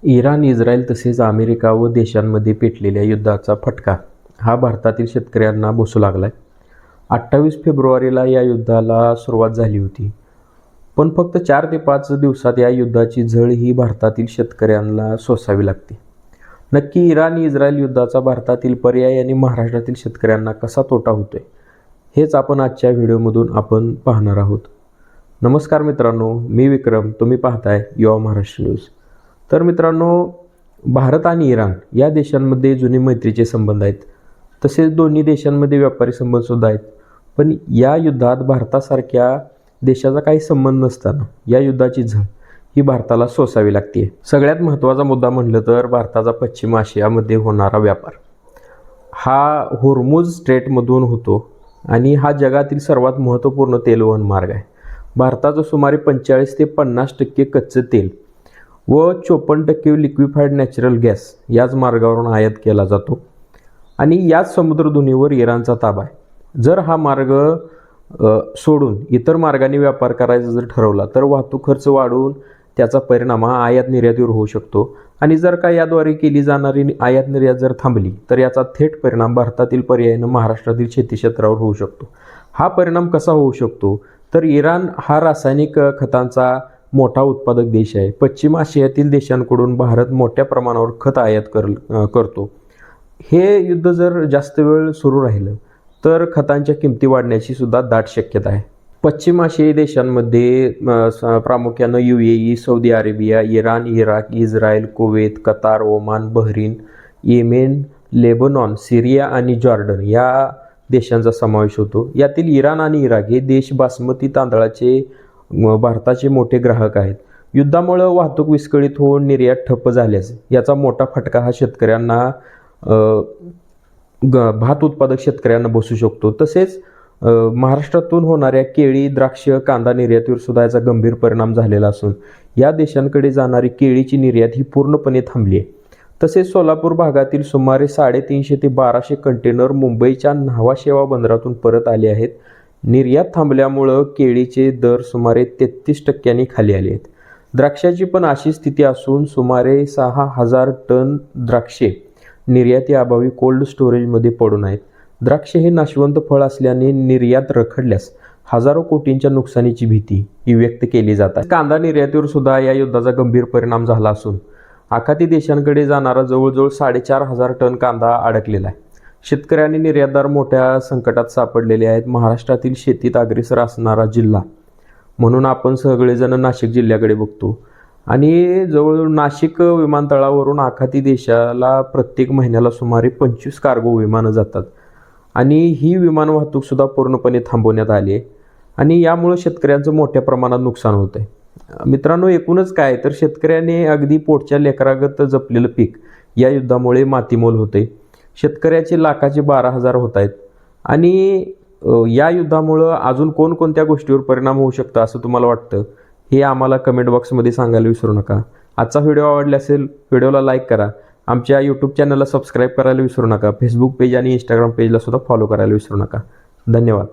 Iran, Israel तसेच America व देशांमध्ये पेटलेल्या युद्धाचा फटका हा भारतातील शेतकऱ्यांना बसू लागलाय. 28 फेब्रुवारीला या युद्धाला सुरुवात झाली होती. पण फक्त 4 ते 5 दिवसात या युद्धाची झळ ही भारतातील शेतकऱ्यांना सोसावी लागते. नक्की इराण इस्रायल युद्धाचा भारतातील पर्याय आणि महाराष्ट्रातील शेतकऱ्यांना कसा तोटा होतोय, हेच आपण आजच्या व्हिडिओमधून आपण पाहणार आहोत. नमस्कार मित्रांनो, मी विक्रम, तुम्ही पाहताय युवा महाराष्ट्र न्यूज. तर मित्रांनो, भारत आणि इराण या देशांमध्ये जुने मैत्रीचे संबंध आहेत. तसेच दोन्ही देशांमध्ये व्यापारी संबंध सुद्धा आहेत. पण या युद्धात भारतासारख्या देशाचा काही संबंध नसताना या युद्धाची झळ ही भारताला सोसावी लागते. सगळ्यात महत्त्वाचा मुद्दा म्हटलं तर भारताचा पश्चिम आशियामध्ये होणारा व्यापार हा होर्मुझ स्ट्रेटमधून होतो आणि हा जगातील सर्वात महत्त्वपूर्ण तेलवहन मार्ग आहे. भारताचं सुमारे 45 ते 50% कच्चं तेल व 54% लिक्विफाईड नॅचरल गॅस याच मार्गावरून आयात केला जातो आणि याच समुद्रधुनीवर इराणचा ताबा आहे. जर हा मार्ग सोडून इतर मार्गाने व्यापार करायचा जर ठरवला तर वाहतूक खर्च वाढून त्याचा परिणाम हा आयात निर्यातीवर होऊ शकतो आणि जर का याद्वारे केली जाणारी आयात निर्यात जर थांबली तर याचा थेट परिणाम भारतातील पर्यायाने महाराष्ट्रातील शेती क्षेत्रावर होऊ शकतो. हा परिणाम कसा होऊ शकतो तर इराण हा रासायनिक खतांचा मोठा उत्पादक देश आहे. पश्चिम आशियातील देशांकडून भारत मोठ्या प्रमाणावर खत आयात करतो. हे युद्ध जर जास्त वेळ सुरू राहिलं तर खतांच्या किमती वाढण्याची सुद्धा दाट शक्यता आहे. पश्चिम आशियाई देशांमध्ये प्रामुख्यानं UAE, Saudi Arabia, Iran, Iraq, Israel, Kuwait, Qatar, Oman, Bahrain, Yemen, Lebanon, Syria आणि जॉर्डन या देशांचा समावेश होतो. यातील इराण आणि इराक हे देश बासमती तांदळाचे भारताचे मोठे ग्राहक आहेत. युद्धामुळे वाहतूक विस्कळीत होऊन निर्यात ठप्प झाल्यास याचा मोठा फटका हा शेतकऱ्यांना भात उत्पादक शेतकऱ्यांना बसू शकतो. तसेच महाराष्ट्रातून होणाऱ्या केळी, द्राक्ष, कांदा निर्यातीवर सुद्धा याचा गंभीर परिणाम झालेला असून या देशांकडे जाणारी केळीची निर्यात ही पूर्णपणे थांबली आहे. तसेच सोलापूर भागातील सुमारे 350 ते 1200 कंटेनर मुंबईच्या न्हावा शेवा बंदरातून परत आले आहेत. निर्यात थांबल्यामुळं केळीचे दर सुमारे 33% खाली आले आहेत. द्राक्षाची पण अशी स्थिती असून सुमारे 6000 टन द्राक्षे निर्यातीअभावी कोल्ड स्टोरेजमध्ये पडून आहेत. द्राक्ष हे नाशवंत फळ असल्याने निर्यात रखडल्यास हजारो कोटींच्या नुकसानीची भीती ही व्यक्त केली जात आहे. कांदा निर्यातीवर सुद्धा या युद्धाचा गंभीर परिणाम झाला असून आखाती देशांकडे जाणारा जवळजवळ 4500 टन कांदा अडकलेला आहे. शेतकरी आणि निर्यातदार मोठ्या संकटात सापडलेले आहेत. महाराष्ट्रातील शेतीत अग्रेसर असणारा जिल्हा म्हणून आपण सगळेजण नाशिक जिल्ह्याकडे बघतो आणि जवळ नाशिक विमानतळावरून आखाती देशाला प्रत्येक महिन्याला सुमारे 25 कार्गो विमानं जातात आणि ही विमान वाहतूक सुद्धा पूर्णपणे थांबवण्यात आली आहे आणि यामुळे शेतकऱ्यांचं मोठ्या प्रमाणात नुकसान होत आहे. मित्रांनो, एकूणच काय तर शेतकऱ्याने अगदी पोटच्या लेकरागत जपलेलं पीक या युद्धामुळे मातीमोल होते. शेतकऱ्याचे लाखाचे 12,000 होत आहेत आणि या युद्धामुळं अजून कोणकोणत्या गोष्टीवर परिणाम होऊ शकतं असं तुम्हाला वाटतं हे आम्हाला कमेंट बॉक्समध्ये सांगायला विसरू नका. आजचा व्हिडिओ आवडला असेल व्हिडिओला लाईक करा. आमच्या यूट्यूब चॅनलला सबस्क्राईब करायला विसरू नका. फेसबुक पेज आणि इंस्टाग्राम पेजला सुद्धा फॉलो करायला विसरू नका. धन्यवाद.